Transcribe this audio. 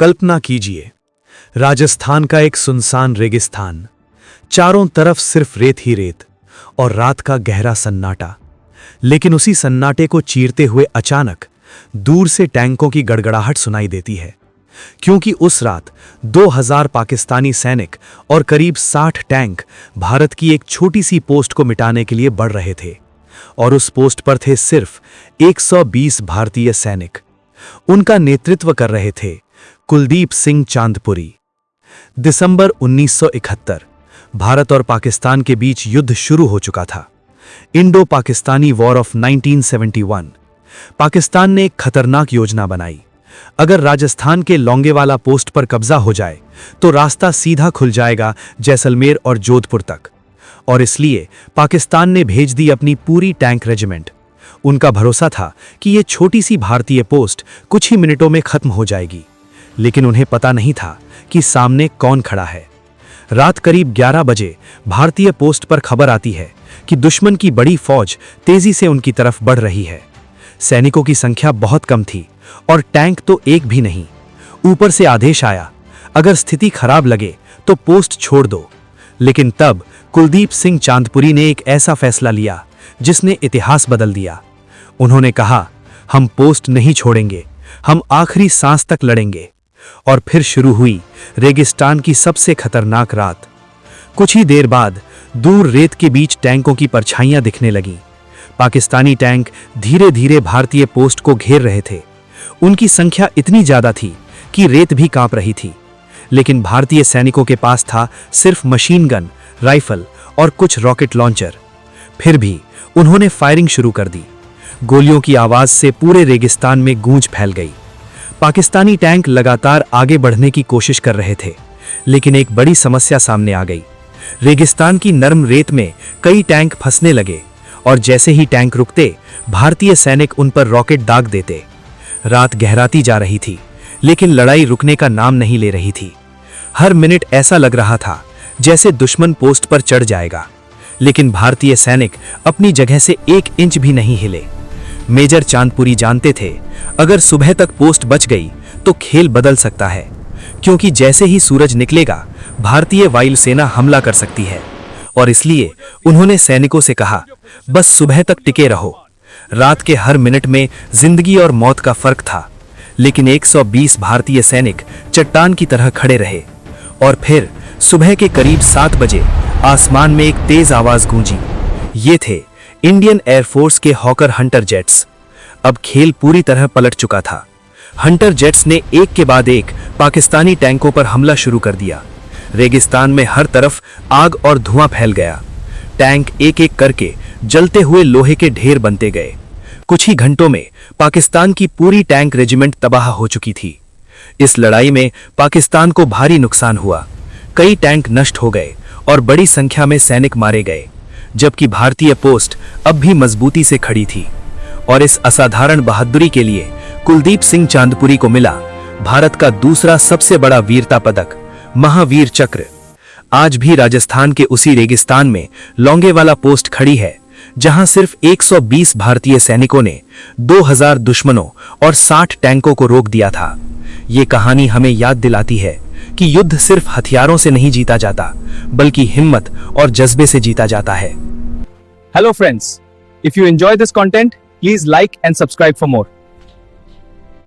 कल्पना कीजिए, राजस्थान का एक सुनसान रेगिस्तान, चारों तरफ सिर्फ रेत ही रेत और रात का गहरा सन्नाटा। लेकिन उसी सन्नाटे को चीरते हुए अचानक दूर से टैंकों की गड़गड़ाहट सुनाई देती है, क्योंकि उस रात 2000 पाकिस्तानी सैनिक और करीब 60 टैंक भारत की एक छोटी सी पोस्ट को मिटाने के लिए बढ़ रहे थे। और उस पोस्ट पर थे सिर्फ 120 भारतीय सैनिक। उनका नेतृत्व कर रहे थे कुलदीप सिंह चांदपुरी। दिसंबर 1971 भारत और पाकिस्तान के बीच युद्ध शुरू हो चुका था। Indo Pakistani war of 1971। Pakistan ने एक खतरनाक योजना बनाई। अगर राजस्थान के लौंगेवाला पोस्ट पर कब्जा हो जाए तो रास्ता सीधा खुल जाएगा जैसलमेर और जोधपुर तक। और इसलिए पाकिस्तान ने भेज दी अपनी पूरी टैंक रेजिमेंट। उनका भरोसा था कि यह छोटी सी भारतीय पोस्ट कुछ ही मिनटों में खत्म हो जाएगी। लेकिन उन्हें पता नहीं था कि सामने कौन खड़ा है। रात करीब 11 बजे भारतीय पोस्ट पर खबर आती है कि दुश्मन की बड़ी फौज तेजी से उनकी तरफ बढ़ रही है। सैनिकों की संख्या बहुत कम थी और टैंक तो एक भी नहीं। ऊपर से आदेश आया, अगर स्थिति खराब लगे तो पोस्ट छोड़ दो। लेकिन तब कुलदीप सिंह चांदपुरी ने एक ऐसा फैसला लिया जिसने इतिहास बदल दिया। उन्होंने कहा, हम पोस्ट नहीं छोड़ेंगे, हम आखिरी सांस तक लड़ेंगे। और फिर शुरू हुई रेगिस्तान की सबसे खतरनाक रात। कुछ ही देर बाद दूर रेत के बीच टैंकों की परछाइयां दिखने लगीं। पाकिस्तानी टैंक धीरे धीरे भारतीय पोस्ट को घेर रहे थे। उनकी संख्या इतनी ज्यादा थी कि रेत भी कांप रही थी। लेकिन भारतीय सैनिकों के पास था सिर्फ मशीन गन, राइफल और कुछ रॉकेट लॉन्चर। फिर भी उन्होंने फायरिंग शुरू कर दी। गोलियों की आवाज से पूरे रेगिस्तान में गूंज फैल गई। पाकिस्तानी टैंक लगातार आगे बढ़ने की कोशिश कर रहे थे, लेकिन एक बड़ी समस्या सामने आ गई। रेगिस्तान की नरम रेत में कई टैंक फंसने लगे और जैसे ही टैंक रुकते, भारतीय सैनिक उन पर रॉकेट दाग देते। रात गहराती जा रही थी, लेकिन लड़ाई रुकने का नाम नहीं ले रही थी। हर मिनट ऐसा लग रहा था जैसे दुश्मन पोस्ट पर चढ़ जाएगा। लेकिन भारतीय सैनिक अपनी जगह से 1 इंच भी नहीं हिले। मेजर चांदपुरी जानते थे, अगर सुबह तक पोस्ट बच गई तो खेल बदल सकता है, क्योंकि जैसे ही सूरज निकलेगा भारतीय वायुसेना हमला कर सकती है। और इसलिए उन्होंने सैनिकों से कहा, बस सुबह तक टिके रहो। रात के हर मिनट में जिंदगी और मौत का फर्क था। लेकिन 120 भारतीय सैनिक चट्टान की तरह खड़े रहे। और फिर सुबह के करीब 7 बजे आसमान में एक तेज आवाज गूंजी। ये थे इंडियन एयरफोर्स के हॉकर हंटर जेट्स। अब खेल पूरी तरह पलट चुका था। हंटर जेट्स ने एक के बाद एक पाकिस्तानी टैंकों पर हमला शुरू कर दिया। रेगिस्तान में हर तरफ आग और धुआं फैल गया। टैंक एक एक करके जलते हुए लोहे के ढेर बनते गए। कुछ ही घंटों में पाकिस्तान की पूरी टैंक रेजिमेंट तबाह हो चुकी थी। इस लड़ाई में पाकिस्तान को भारी नुकसान हुआ। कई टैंक नष्ट हो गए और बड़ी संख्या में सैनिक मारे गए, जबकि भारतीय पोस्ट अब भी मजबूती से खड़ी थी। और इस असाधारण बहादुरी के लिए कुलदीप सिंह चांदपुरी को मिला भारत का दूसरा सबसे बड़ा वीरता पदक, महावीर चक्र। आज भी राजस्थान के उसी रेगिस्तान में लौंगेवाला पोस्ट खड़ी है, जहां सिर्फ 120 भारतीय सैनिकों ने 2000 दुश्मनों और 60 टैंकों को रोक दिया था। ये कहानी हमें याद दिलाती है कि युद्ध सिर्फ हथियारों से नहीं जीता जाता, बल्कि हिम्मत और जज्बे से जीता जाता है। Hello friends, if you enjoy this content, please like and subscribe for more.